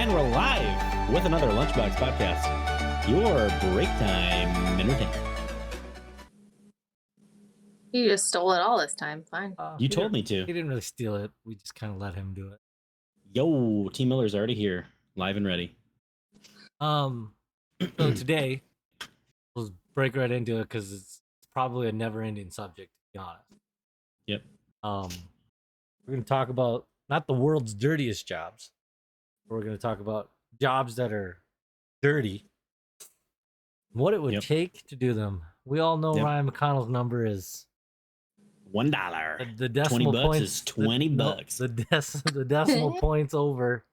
And we're live with another Lunchbox podcast, your break time entertainment. You just stole it all this time. Fine. You told me to. He didn't really steal it. We just kind of let him do it. Yo, T Miller's already here, live and ready. So today, we'll break right into it because it's probably a never-ending subject, to be honest. Yep. We're going to talk about not the world's dirtiest jobs. We're going to talk about jobs that are dirty, what it would take to do them. We all know Ryan McConnell's number is $1. the decimal 20 bucks points is 20 bucks. The decimal points over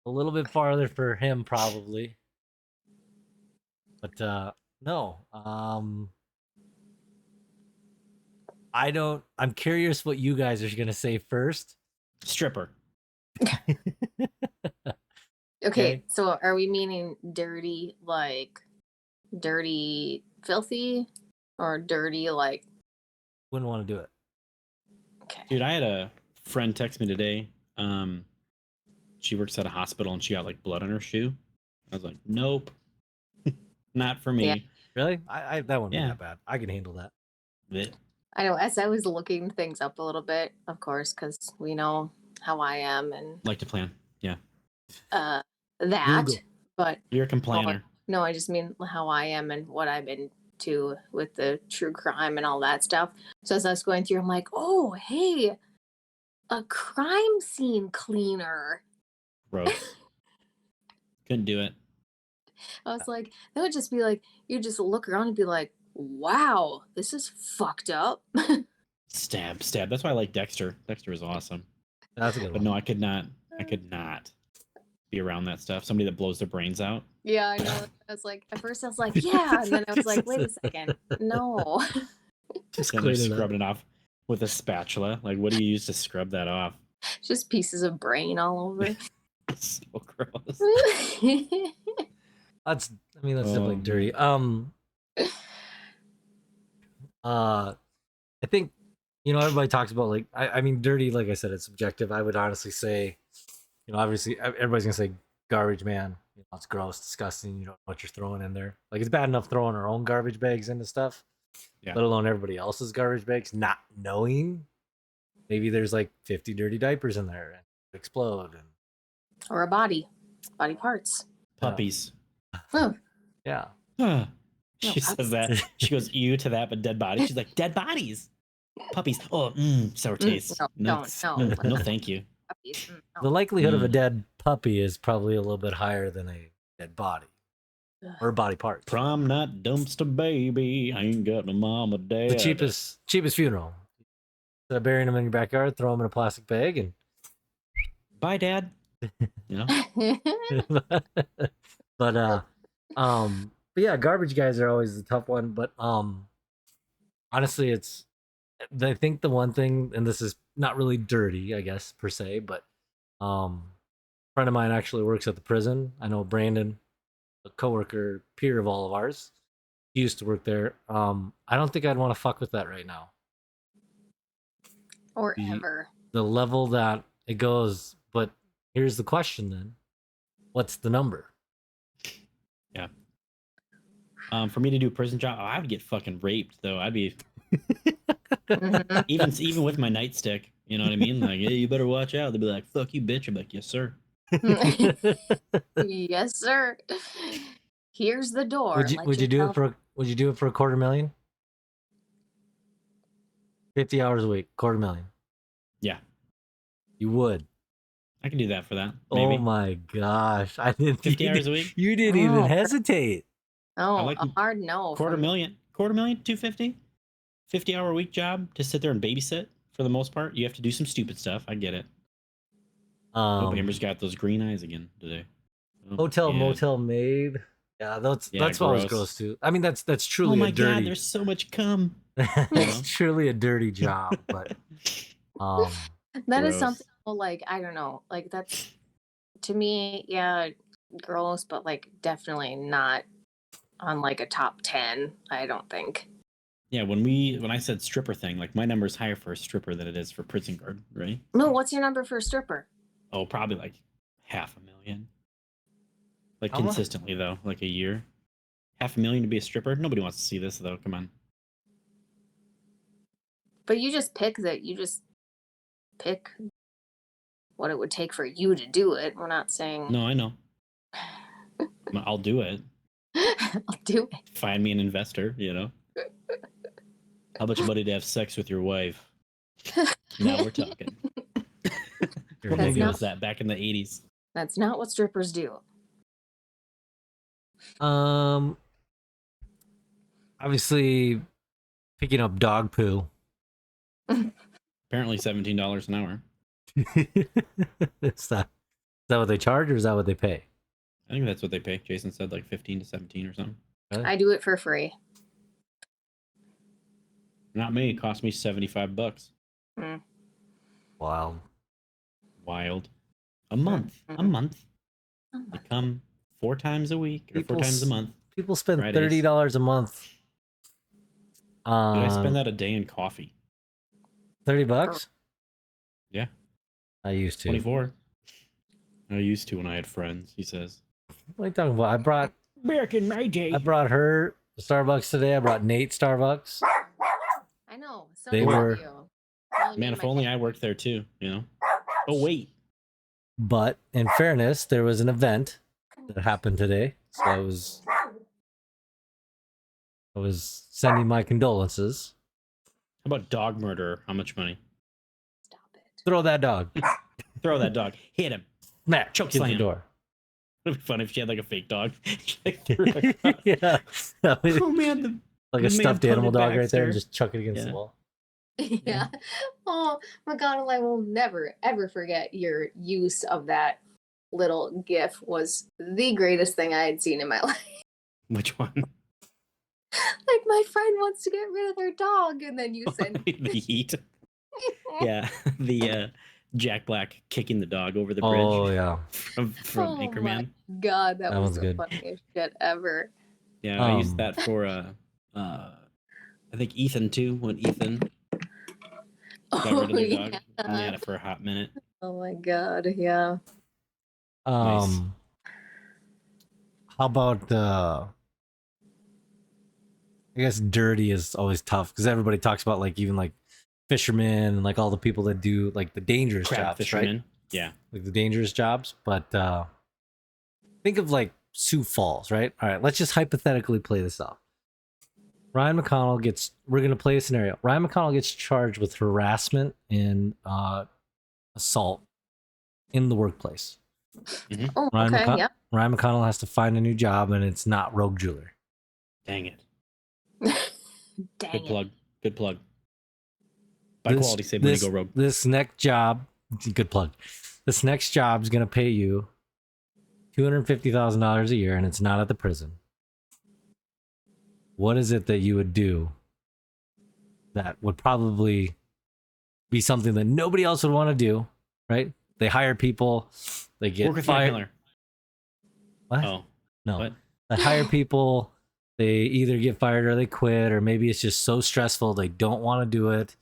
a little bit farther for him probably. But no. I'm curious what you guys are gonna say first. Stripper. Okay, so are we meaning dirty, like dirty, filthy, or dirty, like? Wouldn't want to do it. Okay. Dude, I had a friend text me today. She works at a hospital and she got like blood on her shoe. I was like, nope, not for me. Yeah. Really? I that wouldn't be that bad. I can handle that. Blech. I know. As I was looking things up a little bit, of course, because we know how I am and Like to plan. Yeah. that. Google. But You're a complainer. no, I just mean how I am and what I've been to with the true crime and all that stuff. So as I was going through, I'm like, oh, hey, a crime scene cleaner. Gross. Couldn't do it. I was like, that would just be like, you just look around and be like, wow, this is fucked up. Stab. That's why I like Dexter. Dexter is awesome. That's a good But one. no, I could not be around that stuff. Somebody that blows their brains out. Yeah, I know. I was like, at first I was like, yeah, and then I was like, wait a second, no. Just And they're clean it up. scrubbing it off with a spatula. Like, what do you use to scrub that off? Just pieces of brain all over. So gross. That's definitely dirty. I think, everybody talks about like, I mean, dirty, like I said, it's subjective. I would honestly say, obviously everybody's gonna say garbage man. It's gross, disgusting. You don't know what you're throwing in there. Like, it's bad enough throwing our own garbage bags into stuff, let alone everybody else's garbage bags, not knowing maybe there's like 50 dirty diapers in there and explode. Or a body parts. Puppies. Oh. Yeah. She says that. She goes, ew to that, but dead bodies. She's like, dead bodies. Puppies. Oh, sour taste. No, No, thank you. Puppies. No. The likelihood of a dead puppy is probably a little bit higher than a dead body or body parts. Prom night dumpster baby. I ain't got no mom or dad. The cheapest funeral. Instead of burying them in your backyard, throw them in a plastic bag and bye, Dad. But yeah, garbage guys are always the tough one. But honestly, I think the one thing, and this is not really dirty, I guess, per se, but a friend of mine actually works at the prison. I know Brandon, a coworker, peer of all of ours. He used to work there. I don't think I'd want to fuck with that right now. Or ever. The level that it goes. But here's the question then. What's the number? Yeah. For me to do a prison job, I would get fucking raped though. I'd be even with my nightstick. You know what I mean? Like, hey, you better watch out. They'd be like, "Fuck you, bitch." I'm like, "Yes, sir." Yes, sir. Here's the door. Would you do it for $250,000? 50 hours a week, $250,000. Yeah. You would. I can do that for that. Maybe. Oh my gosh. I didn't 50 hours a week. You didn't even hesitate. Oh, like a hard no. $250,000, 250, 50-hour week job to sit there and babysit for the most part. You have to do some stupid stuff. I get it. Amber's got those green eyes again today. Hotel motel maid. Yeah, that's what I was gross too. I mean, that's truly oh my a dirty. God, there's so much cum. It's truly a dirty job, but that is something like, I don't know, like that's to me, yeah, gross, but like definitely not on like a top 10, I don't think. Yeah, when I said stripper thing, like my number is higher for a stripper than it is for prison guard, right? No, what's your number for a stripper? Oh, probably like $500,000. Like How much? consistently though, like a year. $500,000 to be a stripper. Nobody wants to see this though. Come on. But you just pick what it would take for you to do it. We're not saying No, I know. I'll do it. I'll do it. Find me an investor. How much money to have sex with your wife? Now we're talking. What That's movie not- was that back in the 80s? That's not what strippers do. Obviously, picking up dog poo. Apparently $17 an hour. Is that what they charge, or is that what they pay? I think that's what they pay. Jason said like 15 to 17 or something. Really? I do it for free. Not me. It cost me $75. Wow. Wild. A month. A month. They come 4 times a week or 4 times a month. People spend Fridays. $30 a month. Did I spend that a day in coffee? $30? Yeah. I used to. 24. I used to when I had friends, he says. What are you talking about? Back in my day. I brought her Starbucks today. I brought Nate Starbucks. I know. So They nice of were- you. Really Man, made if my only day. I worked there too, Oh, wait. But in fairness, there was an event that happened today. So I was sending my condolences. How about dog murder? How much money? Stop it. Throw that dog. Throw that dog. Hit him. Smack. Choke Get the slam. door. It'd be fun if she had like a fake dog. She, like, threw it across. Yeah. Oh man, Like the a man stuffed animal punted dog right there and Baxter. just chuck it against the Yeah. wall. Yeah. Oh, McConnell, I will never, ever forget your use of that little gif was the greatest thing I had seen in my life. Which one? Like, my friend wants to get rid of their dog, and then you said, The heat. Yeah, the Jack Black kicking the dog over the bridge Oh yeah. from Oh my Anchorman. God, that That was one's the good. funniest shit ever. Yeah, I used that for I think Ethan too. When Ethan got rid of their dog, and they had it for a hot minute. Oh my God, yeah. Nice. How about I guess dirty is always tough because everybody talks about like even like fishermen and like all the people that do like the dangerous Crab jobs, fisherman. right? Yeah. Like the dangerous jobs. But think of like Sioux Falls, right? All right, let's just hypothetically play this out. Ryan McConnell we're gonna play a scenario. Ryan McConnell gets charged with harassment and assault in the workplace. Oh, Ryan, okay, yep. Ryan McConnell has to find a new job, and it's not Rogue Jeweler. Dang it. Dang Good it. plug. Good plug. By quality save money, go rogue. This next job, good plug. This next job is going to pay you $250,000 a year, and it's not at the prison. What is it that you would do that would probably be something that nobody else would want to do, right? They hire people, they get Work with Mark fired. Miller. What? Oh, No. what? They hire people, they either get fired or they quit, or maybe it's just so stressful they don't want to do it.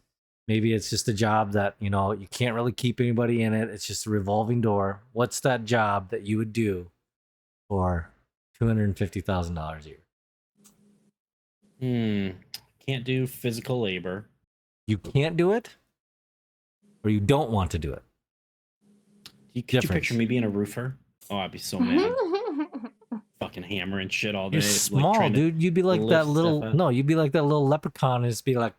Maybe it's just a job that, you can't really keep anybody in it. It's just a revolving door. What's that job that you would do for $250,000 a year? Can't do physical labor. You can't do it, or you don't want to do it. Could you Difference. picture me being a roofer? Oh, I'd be so mad. Fucking hammering shit all day. You're small, trying to dude. You'd be like lift that stuff little. up. No, you'd be like that little leprechaun and just be like,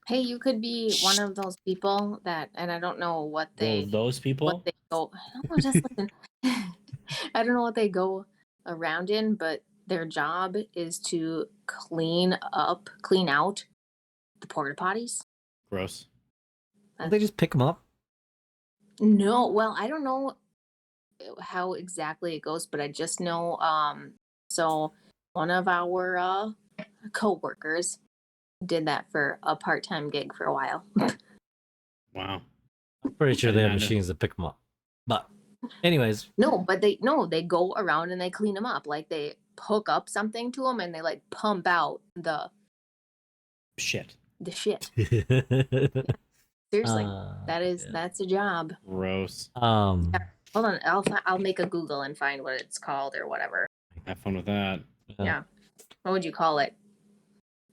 Hey, you could be one of those people that, and I don't know what they, those people? what they go. No, just listen. I don't know what they go around in, but their job is to clean out the porta potties. Gross. don't they just pick them up? No, well, I don't know how exactly it goes, but I just know. So one of our coworkers did that for a part-time gig for a while. Wow. I'm pretty sure I they did have not know. machines that pick them up. But, anyways, No, but they go around and they clean them up. Like they hook up something to them and they like pump out the Shit. shit. Seriously, that's a job. Gross. Hold on, I'll make a Google and find what it's called or whatever. Have fun with that. Yeah. What would you call it?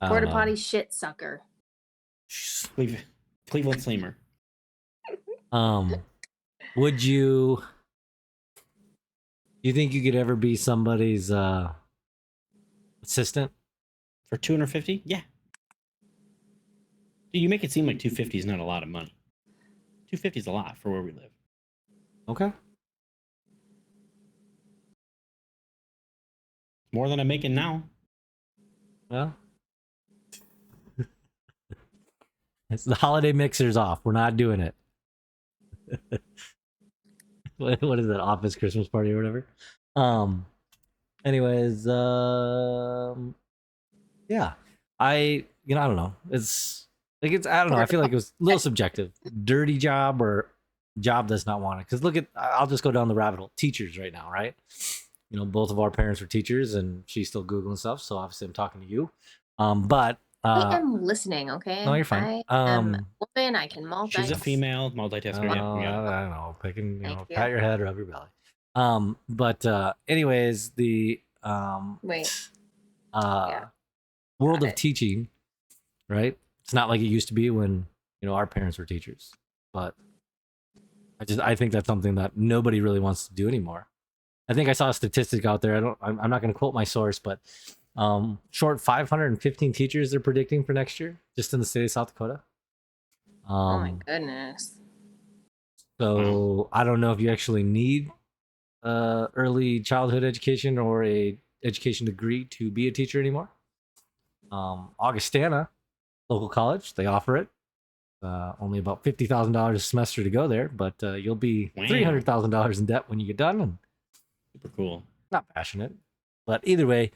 I Porta don't know. potty shit sucker. Cleveland Slimer. Would you? You think you could ever be somebody's assistant? For 250? Yeah. Dude, you make it seem like 250 is not a lot of money. 250 is a lot for where we live. Okay. More than I'm making now. Well, it's the holiday mixer's off. We're not doing it. What is that? Office Christmas party or whatever. Anyways, yeah. I don't know. It's like I don't know. I feel like it was a little subjective. Dirty job or job that's not wanted. Because look at, I'll just go down the rabbit hole. Teachers right now, right? Both of our parents were teachers, and she's still Googling stuff. So obviously, I'm talking to you. But I am listening. Okay. no, you're fine. I am a woman. I can multitask. She's a female multitasker. Yeah, you got it. I don't know. Picking, Thank you. pat your head, rub your belly. But anyways, the Wait. world Got of it. teaching, right? It's not like it used to be when our parents were teachers. But I think that's something that nobody really wants to do anymore. I think I saw a statistic out there. I'm not going to quote my source, but short 515 teachers they're predicting for next year, just in the state of South Dakota. Oh my goodness. So I don't know if you actually need early childhood education or a education degree to be a teacher anymore. Augustana, local college, they offer it. Only about $50,000 a semester to go there, but you'll be $300,000 in debt when you get done. And super cool. Not passionate, but either way,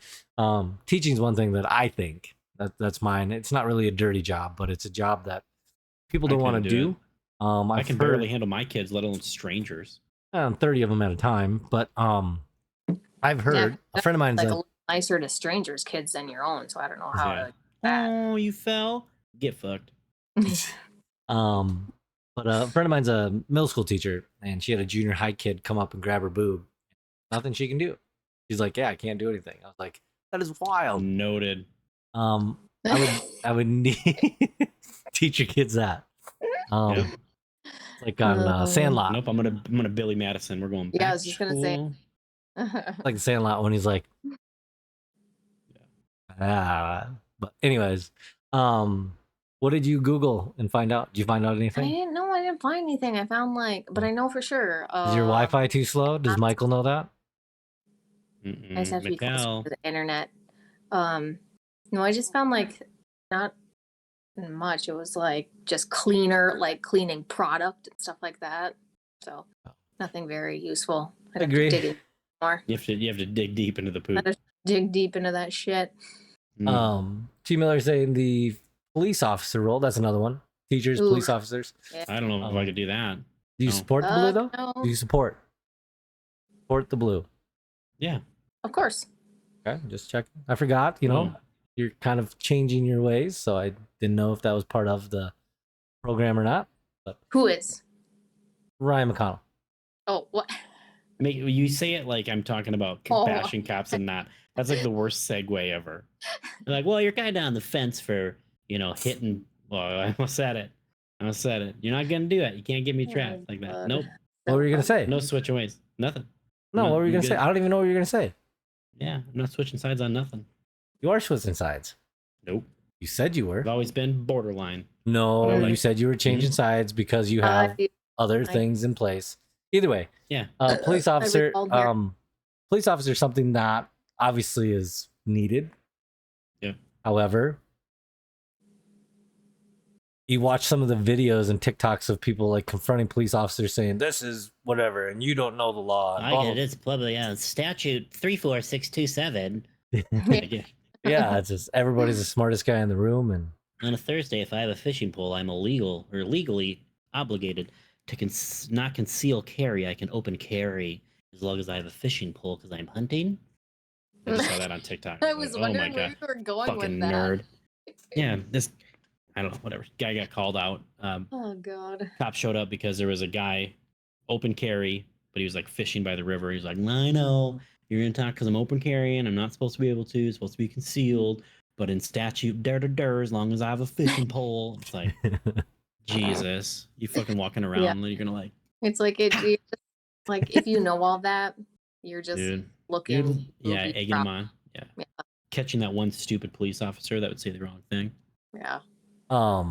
teaching is one thing that I think that's mine. It's not really a dirty job, but it's a job that people don't want to do. I can barely handle my kids, let alone strangers. 30 of them at a time, but I've heard a friend of mine like a little nicer to strangers' kids than your own, so I don't know how to. Oh, you fell? Get fucked. But a friend of mine's a middle school teacher, and she had a junior high kid come up and grab her boob. Nothing she can do. She's like, "Yeah, I can't do anything." I was like, "That is wild." Noted. I would need teach your kids that. Yeah. Like on Sandlot. Nope, I'm gonna Billy Madison. We're going back. Yeah, I was just gonna say. Like the Sandlot when he's like, but anyways, what did you Google and find out? Did you find out anything? I didn't know. I didn't find anything. I found but I know for sure. Is your Wi-Fi too slow? Does Michael know that? I just have to be closer to the internet. No, I just found not much. It was just cleaner, like cleaning product and stuff like that. So nothing very useful. I agree. More. You have to dig deep into the poop. Dig deep into that shit. T. Miller saying the police officer role. That's another one. Teachers, police officers. Yeah. I don't know if I could do that. Do you support the blue though? No. Do you support the blue? Yeah. Of course. Okay, just checking. I forgot. You're kind of changing your ways, so I didn't know if that was part of the program or not. But who is? Ryan McConnell. Oh, what? You say it like I'm talking about bashing cops and not. That's like the worst segue ever. You're like, well, you're kind of on the fence for, hitting. Well, I almost said it. You're not going to do it. You can't get me trapped like that. Nope. What were you going to say? No switching ways. Nothing. No, what were you going to say? I don't even know what you're going to say. Yeah, I'm not switching sides on nothing. You are switching sides. Nope. You said you were. I've always been borderline. No, you said you were changing sides because you have other things in place. Either way, yeah. Police officer. Police officer is something that obviously is needed. Yeah. However, you watch some of the videos and TikToks of people confronting police officers saying this is whatever and you don't know the law. I get it. It's probably statute 34627. Yeah, it's just everybody's the smartest guy in the room. And on a Thursday, if I have a fishing pole, I'm legally obligated to not conceal carry. I can open carry as long as I have a fishing pole because I'm hunting. I just saw that on TikTok. I was wondering where you were going fucking with that. Nerd. Yeah, I don't know, whatever. Guy got called out. Oh, God. Cop showed up because there was a guy, open carry, but he was like fishing by the river. He's like, I know you're gonna talk because I'm open carrying. I'm not supposed to be able to. It's supposed to be concealed. But in statute, as long as I have a fishing pole. It's like, Jesus, you fucking walking around, you're gonna like. It's like like if you know all that, you're just looking. Yeah, egging them on. Yeah. Catching that one stupid police officer that would say the wrong thing. Yeah.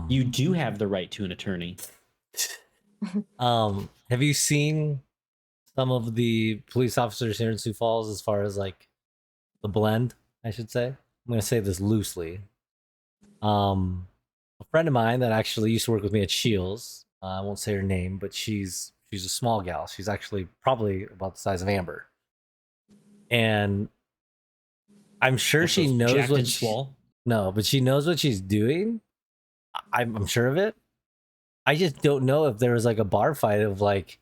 You do have the right to an attorney. Have you seen some of the police officers here in Sioux Falls as far as like the blend, I should say? I'm going to say this loosely. A friend of mine that actually used to work with me at Shields, I won't say her name, but she's a small gal. She's actually probably about the size of Amber. And I'm sure she knows what no, but she knows what she's doing. I'm sure of it. I just don't know if there was like a bar fight of like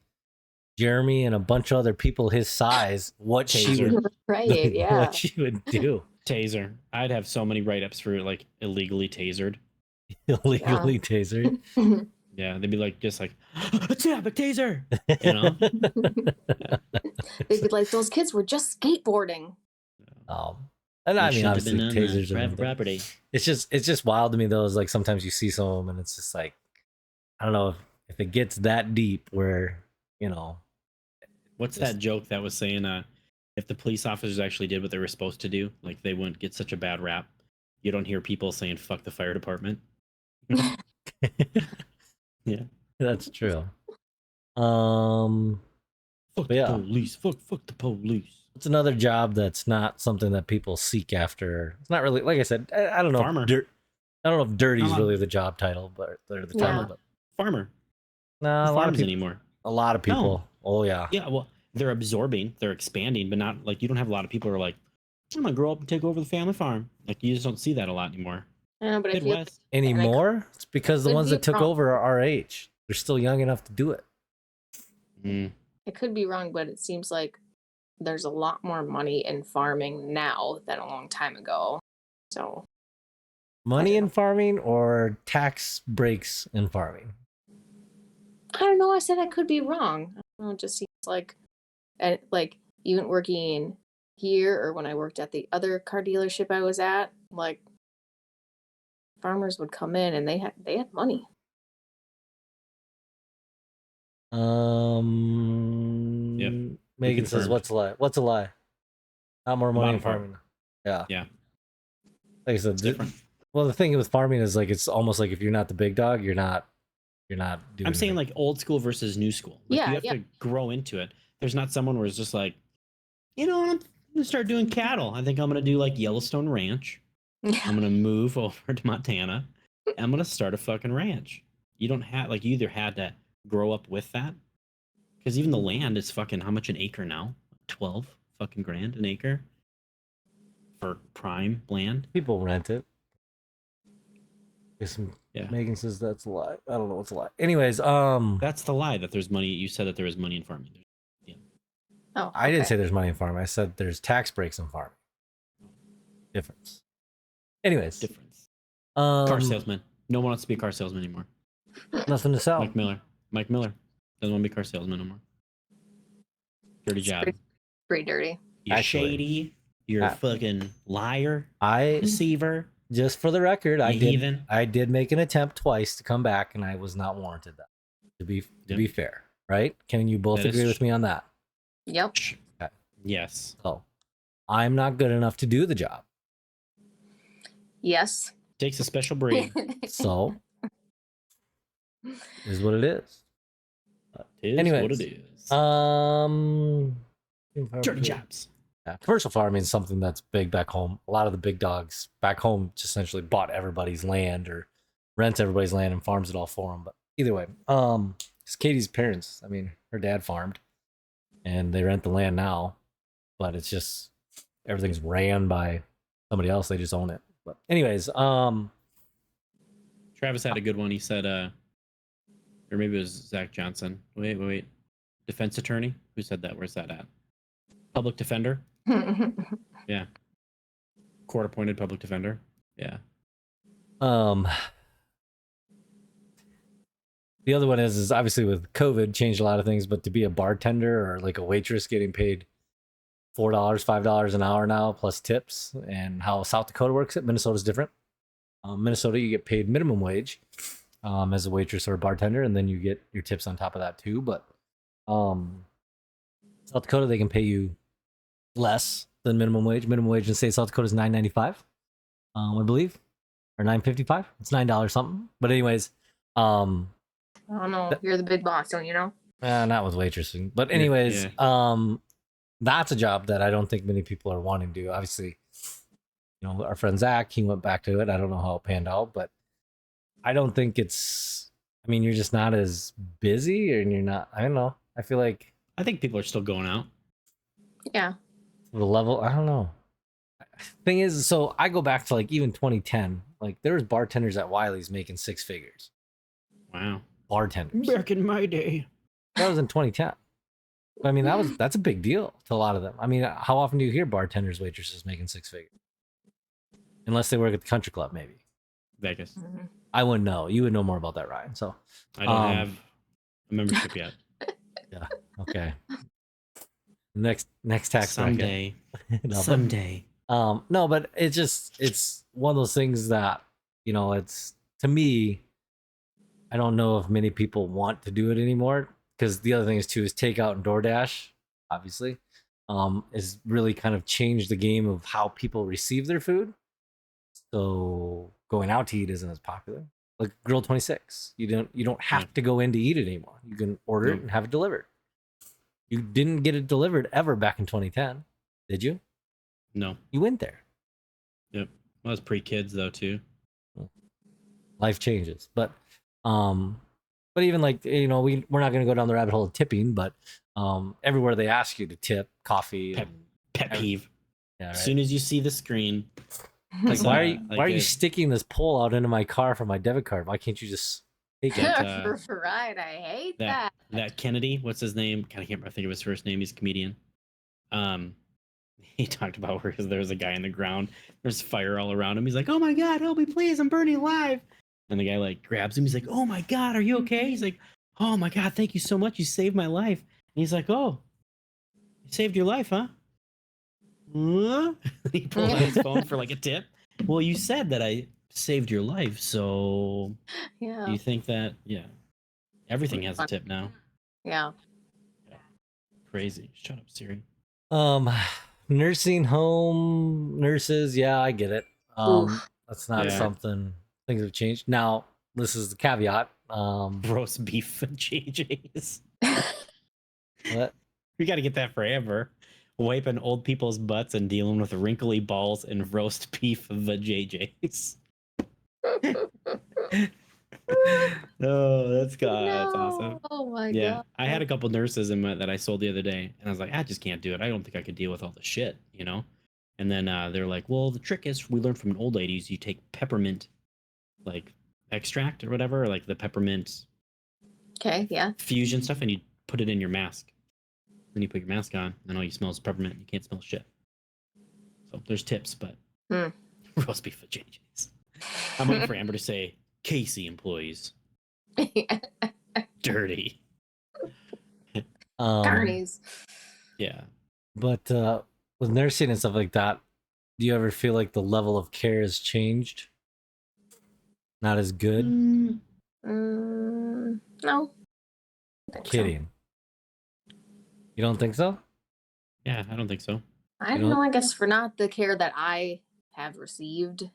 Jeremy and a bunch of other people his size, what she would what she would do. Taser. I'd have so many write-ups for like illegally tasered. Illegally tasered. Yeah, they'd be like just like snap a taser. You know? They'd be like, those kids were just skateboarding. And I mean, obviously, tasers are private property. It's just wild to me though. Is like sometimes you see some of them, and it's just like, I don't know if it gets that deep where, you know. What's that joke that was saying? If the police officers actually did what they were supposed to do, like they wouldn't get such a bad rap. You don't hear people saying "fuck the fire department." Yeah, that's true. Fuck the police. Fuck the police. It's another job that's not something that people seek after. It's not really, like I said, I don't know. Farmer. I don't know if dirty is really the job title, but they're the title. But farmer. No, a lot of people anymore. A lot of people. No. Oh yeah. Yeah, well, they're absorbing, they're expanding, but not like you don't have a lot of people who are like, I'm gonna grow up and take over the family farm. Like you just don't see that a lot anymore. Yeah, but Midwest. Anymore? It's because the ones that took over are our age. They're still young enough to do it. I could be wrong, but it seems like there's a lot more money in farming now than a long time ago. So money in farming or tax breaks in farming? I don't know. I said I could be wrong. I don't know, it just seems like even working here or when I worked at the other car dealership I was at, like farmers would come in and they had money. Yep. Megan says, "What's a lie? What's a lie? Not more money in farming." Yeah. Yeah. Like I said, well, the thing with farming is like it's almost like if you're not the big dog, you're not doing. I'm saying like old school versus new school. Like you have to grow into it. There's not someone where it's just like, you know, I'm gonna start doing cattle. I think I'm gonna do like Yellowstone Ranch. I'm gonna move over to Montana. I'm gonna start a fucking ranch. You don't have like you either had to grow up with that, because even the land is fucking how much an acre now? 12 fucking grand an acre for prime land. People rent it. Megan says that's a lie. I don't know what's a lie. Anyways, that's the lie that there's money. You said that there was money in farming. Yeah. Oh, okay. I didn't say there's money in farming. I said there's tax breaks in farming. Difference. Anyways, difference. Car salesman. No one wants to be a car salesman anymore. Nothing to sell. Mike Miller doesn't want to be a car salesman anymore. Dirty job. Pretty dirty. You're shady. You're a fucking liar. Deceiver. Just for the record, I heathen. did make an attempt twice to come back, and I was not warranted that. To be fair, right? Can you both agree with me on that? Yep. Okay. Yes. So, I'm not good enough to do the job. Yes. Takes a special breed. So, is what it is. Anyways, what it is. Dirty jobs. Yeah, commercial farming is something that's big back home. A lot of the big dogs back home just essentially bought everybody's land or rents everybody's land and farms it all for them. But either way, it's Katie's parents. I mean, her dad farmed, and they rent the land now, but it's just everything's ran by somebody else. They just own it. But anyways, Travis had a good one. He said, or maybe it was Zach Johnson. Wait. Defense attorney? Who said that? Where's that at? Public defender? Yeah. Court appointed public defender? Yeah. the other one is obviously with COVID changed a lot of things, but to be a bartender or like a waitress getting paid $4, $5 an hour now plus tips, and how South Dakota works it. Minnesota's different. Minnesota, you get paid minimum wage as a waitress or a bartender, and then you get your tips on top of that too. But South Dakota, they can pay you less than minimum wage. Minimum wage in the state of South Dakota is $9.95, I believe, or $9.55. It's $9 something. But anyways, I don't know. You're the big boss, don't you know? not with waitressing. But anyways, that's a job that I don't think many people are wanting to do. Obviously, you know, our friend Zach, he went back to it. I don't know how it panned out, but I don't think it's. I mean, you're just not as busy, and you're not. I don't know. I feel like I think people are still going out. Yeah. the level. I don't know. Thing is, so I go back to like even 2010. Like there was bartenders at Wiley's making 6 figures. Wow. Bartenders. Back in my day. That was in 2010. I mean, that's a big deal to a lot of them. I mean, how often do you hear bartenders, waitresses making 6 figures? Unless they work at the country club, maybe. Vegas. Mm-hmm. I wouldn't know. You would know more about that, Ryan. So I don't have a membership yet. Yeah. Okay. Next tax Someday. bracket. Someday. No, but it's one of those things that, you know, it's, to me, I don't know if many people want to do it anymore, because the other thing is too is takeout and DoorDash, obviously, is really kind of changed the game of how people receive their food. So going out to eat isn't as popular. Like Grill 26, you don't have to go in to eat it anymore. You can order it and have it delivered. You didn't get it delivered ever back in 2010, did you? No. You went there. Yep. Well, I was pre-kids though too. Life changes, but even like, you know, we're not going to go down the rabbit hole of tipping, but everywhere they ask you to tip coffee. Pet peeve. Yeah, right? As soon as you see the screen. Like, why are you sticking this pole out into my car for my debit card? Why can't you just take it? Right, I hate that. That Kennedy, what's his name? I can't think of his first name. He's a comedian. He talked about where there's a guy in the ground. There's fire all around him. He's like, "Oh my God, help me, please! I'm burning alive!" And the guy like grabs him. He's like, "Oh my God, are you okay?" He's like, "Oh my God, thank you so much. You saved my life." And he's like, "Oh, you saved your life, huh?" He pulled out his phone for like a tip. Well, you said that I saved your life, so Yeah. do you think that? Yeah, everything has a tip now. Yeah. Crazy. Shut up, Siri. Nursing home nurses, yeah, I get it. That's not something. Things have changed. Now, this is the caveat. Roast beef and JJ's. What? We got to get that forever. Wiping old people's butts and dealing with wrinkly balls and roast beef of the JJ's. Oh, that's awesome. Oh my God. I had God. a couple nurses that I sold the other day, and I was like, I just can't do it. I don't think I could deal with all the shit, you know? And then they're like, well, the trick is, we learned from an old lady, is you take peppermint, like, extract or whatever, or like the peppermint fusion stuff, and you put it in your mask. Then you put your mask on, and all you smell is peppermint. You can't smell shit. So there's tips, but roast beef at JJ's. I'm waiting for Amber to say, Casey employees. Dirty. Carnies. Yeah. But with nursing and stuff like that, do you ever feel like the level of care has changed? Not as good? No. Kidding. You don't think so? Yeah, I don't think so. I don't know. I guess for not the care that I have received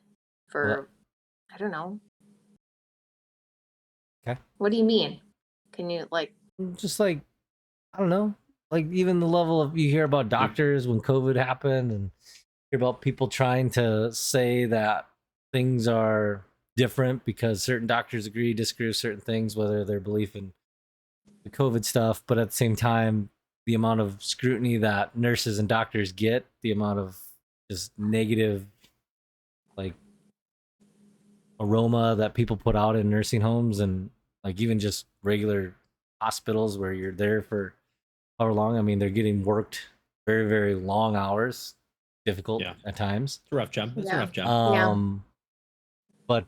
for, I don't know. Okay. What do you mean? Can you just like, I don't know, like even the level of, you hear about doctors when COVID happened, and hear about people trying to say that things are different because certain doctors disagree with certain things, whether their belief in the COVID stuff, but at the same time, the amount of scrutiny that nurses and doctors get, the amount of just negative, like, aroma that people put out in nursing homes, and like even just regular hospitals where you're there for however long. I mean, they're getting worked very, very long hours, difficult at times. It's a rough job. It's a rough job. But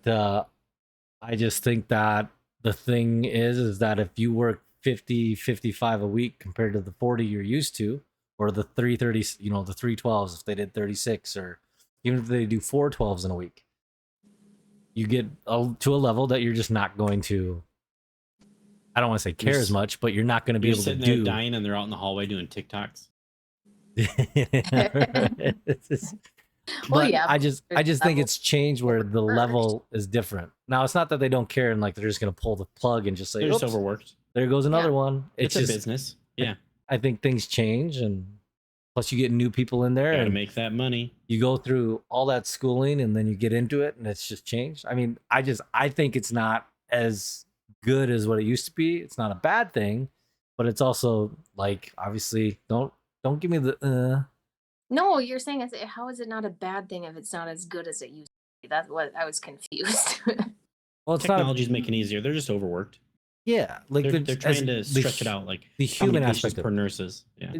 I just think that the thing is that if you work 50, 55 a week compared to the 40 you're used to, or the 330, the 312s, if they did 36, or even if they do 412s in a week, you get to a level that you're just not going to, I don't want to say care as much, but you're not going to be able to do. You're sitting there dying and they're out in the hallway doing TikToks. Well, yeah, I just think it's changed where the level is different. Now, it's not that they don't care and like they're just going to pull the plug and just say, they're just overworked. There goes another one. It's just a business. Yeah. I think things change, and plus you get new people in there and and make that money. You go through all that schooling and then you get into it and it's just changed. I mean, I think it's not as good as what it used to be. It's not a bad thing, but it's also like, obviously, don't give me the No, you're saying how is it not a bad thing if it's not as good as it used to be? That's what I was confused. Well, it's technology's making it easier. They're just overworked. Yeah, like they're trying to stretch it out, like the human aspect per nurses. Yeah,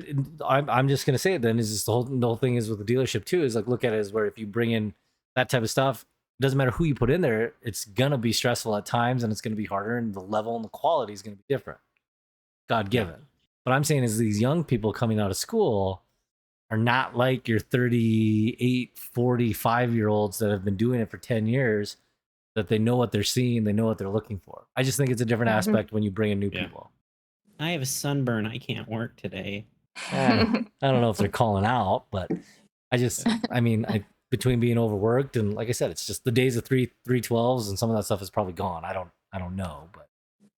I'm just gonna say it then. Is just the whole thing is with the dealership too. Is like, look at it as where if you bring in that type of stuff, it doesn't matter who you put in there. It's gonna be stressful at times, and it's gonna be harder, and the level and the quality is gonna be different. God given. Yeah. What I'm saying is these young people coming out of school are not like your 38, 45-year-olds that have been doing it for 10 years. That they know what they're seeing, they know what they're looking for. I just think it's a different aspect when you bring in new people. I have a sunburn. I can't work today. I don't know if they're calling out, but between being overworked and like I said, it's just the days of 312s and some of that stuff is probably gone. I don't know, but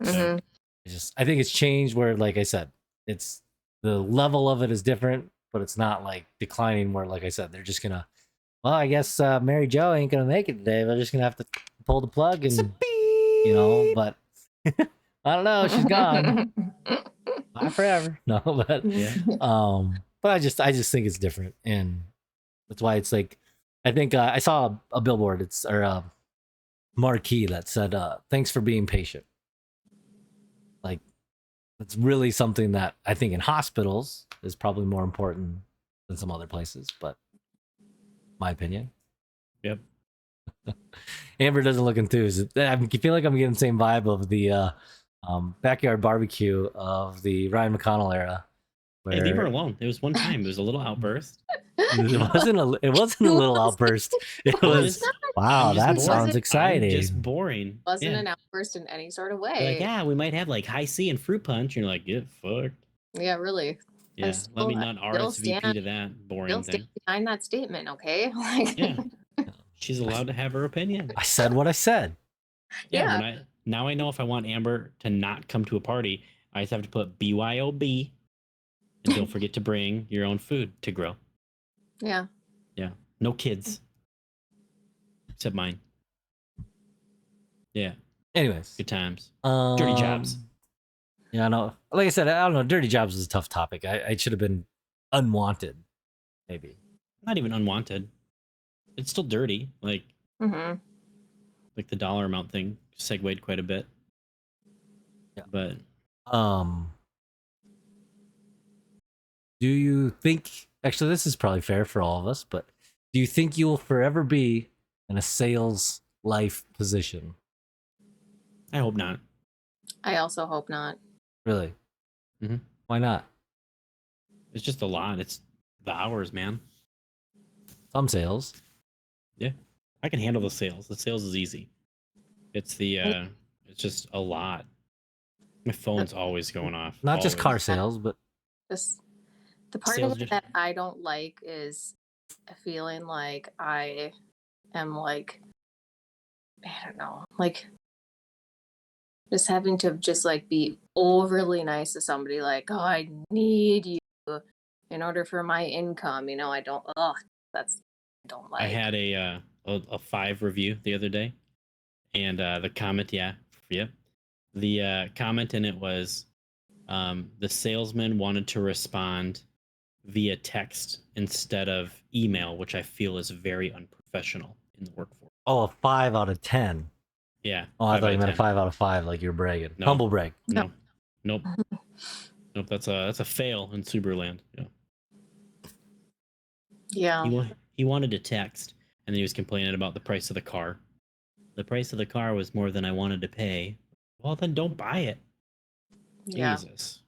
I think it's changed where, like I said, it's the level of it is different, but it's not like declining where, like I said, they're just gonna. Well, I guess Mary Jo ain't gonna make it today. We're just gonna have to pull the plug and, but I don't know. She's gone. Bye forever. No, but but I just think it's different, and that's why it's like, I think I saw a billboard. Or a marquee that said, "Thanks for being patient." Like, it's really something that I think in hospitals is probably more important than some other places, but. My opinion. Yep. Amber doesn't look enthused. I feel like I'm getting the same vibe of the backyard barbecue of the Ryan McConnell era. Hey, leave her alone. It was one time. It was a little outburst. It wasn't a little outburst. It was wow. That sounds exciting. Just boring. It wasn't an outburst in any sort of way. Like, yeah, we might have like high C and fruit punch. You're like, get fucked. Yeah, really. Yeah, let me not RSVP to that boring thing. Stand behind that statement, okay? Yeah, she's allowed to have her opinion. I said what I said. Yeah. Now I know if I want Amber to not come to a party, I just have to put BYOB, and don't forget to bring your own food to grow. Yeah. Yeah. No kids, except mine. Yeah. Anyways, good times. Dirty jobs. Yeah, I know. Like I said, I don't know. Dirty jobs is a tough topic. I should have been unwanted, maybe. Not even unwanted. It's still dirty. Like, like the dollar amount thing segued quite a bit. Yeah. But do you think? Actually, this is probably fair for all of us. But do you think you will forever be in a sales life position? I hope not. I also hope not. Really? Why not? It's just a lot. It's the hours, man. Some sales. Yeah. I can handle the sales. The sales is easy. It's the it's just a lot. My phone's always going off. Not just car sales, but the part of it that I don't like is feeling like I am like, I don't know, like just having to just like be overly nice to somebody, like, oh, I need you in order for my income. I don't. I don't like. I had a 5 review the other day, and the comment, the comment in it was, the salesman wanted to respond via text instead of email, which I feel is very unprofessional in the workforce. Oh, a 5 out of 10. Yeah. Oh, I thought you meant a 5 out of 5, like you're bragging. No. Humble brag. No. Nope. Nope. That's a fail in Suberland. Yeah. Yeah. He wanted to text, and then he was complaining about the price of the car. The price of the car was more than I wanted to pay. Well, then don't buy it. Yeah. Jesus.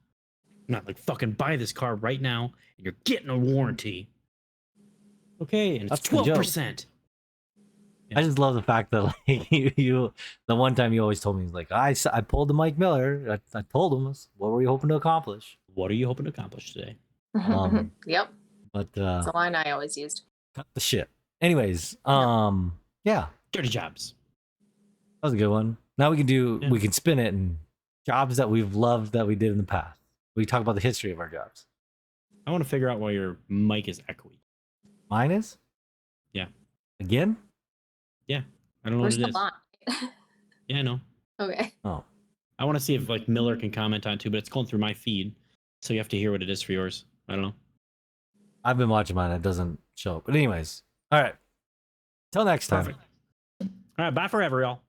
I'm not like fucking buy this car right now and you're getting a warranty. Okay, and it's That's the joke. 12%. I just love the fact that like you the one time you always told me like I pulled the Mike Miller. I told him, what were you hoping to accomplish? What are you hoping to accomplish today? Yep. But That's the line I always used. cut the shit. Anyways, yeah, Dirty jobs. that was a good one. Now we can do Yeah. we can spin it and jobs that we've loved that we did in the past. We talk about the history of our jobs. I want to figure out why your mic is echoey. Mine is? Yeah. Again? Yeah. I don't know Where's what the it is. line? Yeah, I know. Okay. Oh. I want to see if like Miller can comment on it too, but it's going through my feed. So you have to hear what it is for yours. I don't know. I've been watching mine, it doesn't show. But anyways. All right. Till next time. Perfect. All right, bye forever, y'all.